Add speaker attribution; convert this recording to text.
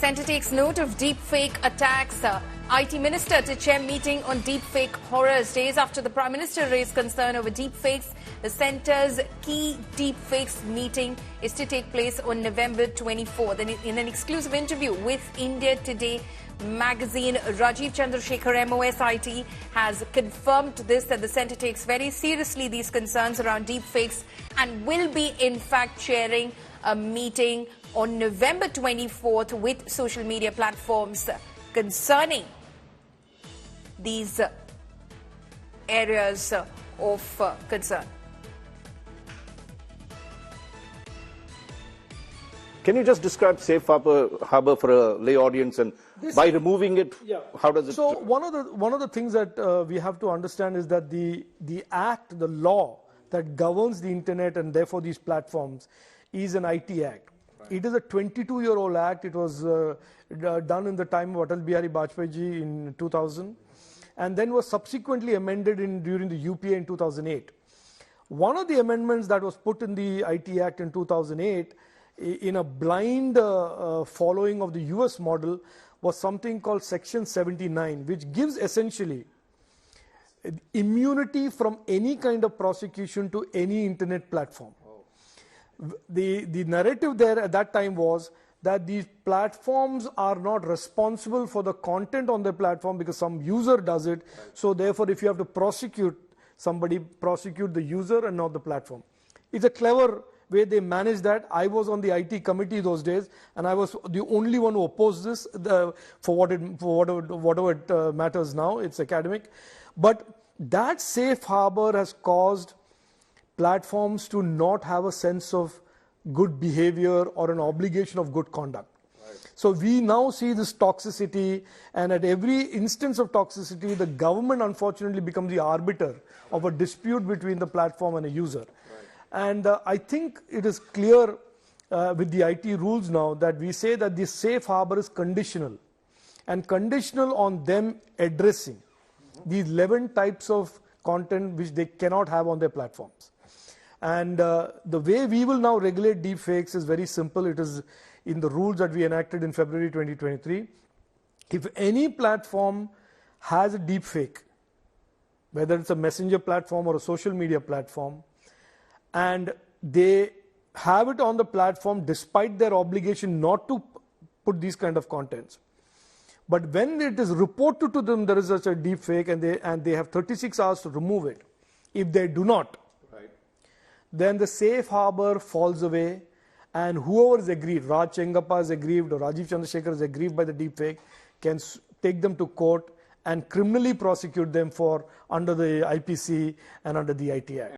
Speaker 1: Centre takes note of deepfake attacks. IT Minister to chair meeting on deepfake horrors. Days after the Prime Minister raised concern over deepfakes, the Centre's key deepfakes meeting is to take place on November 24. Then in an exclusive interview with India Today magazine, Rajeev Chandrasekhar, MOSIT, has confirmed this, that the Centre takes very seriously these concerns around deepfakes and will be in fact chairing a meeting on November 24th with social media platforms concerning these areas of concern.
Speaker 2: Can you just describe safe harbor for a lay audience, and by removing it, how does it?
Speaker 3: So one of the things that we have to understand is that the law that governs the internet and therefore these platforms is an IT Act. Right. It is a 22-year-old act. It was done in the time of Atal Bihari Vajpayee ji in 2000, and then was subsequently amended during the UPA in 2008. One of the amendments that was put in the IT Act in 2008, in a blind following of the US model, was something called Section 79, which gives essentially immunity from any kind of prosecution to any internet platform. The narrative there at that time was that these platforms are not responsible for the content on their platform because some user does it. So therefore, if you have to prosecute somebody, prosecute the user and not the platform. It's a clever way they manage that. I was on the IT committee those days, and I was the only one who opposed this for whatever it matters now. It's academic. But that safe harbor has caused platforms to not have a sense of good behavior or an obligation of good conduct. Right. So we now see this toxicity, and at every instance of toxicity, the government unfortunately becomes the arbiter of a dispute between the platform and a user. Right. And I think it is clear with the IT rules now that we say that the safe harbor is conditional, and conditional on them addressing these 11 types of content which they cannot have on their platforms. And the way we will now regulate deepfakes is very simple. It is in the rules that we enacted in February 2023. If any platform has a deepfake, whether it's a messenger platform or a social media platform, and they have it on the platform despite their obligation not to put these kind of contents, but when it is reported to them there is such a deepfake, and they have 36 hours to remove it. If they do not, then the safe harbor falls away, and whoever is aggrieved, Chengappa is aggrieved or Rajeev Chandrasekhar is aggrieved by the deepfake, can take them to court and criminally prosecute them under the IPC and under the IT Act.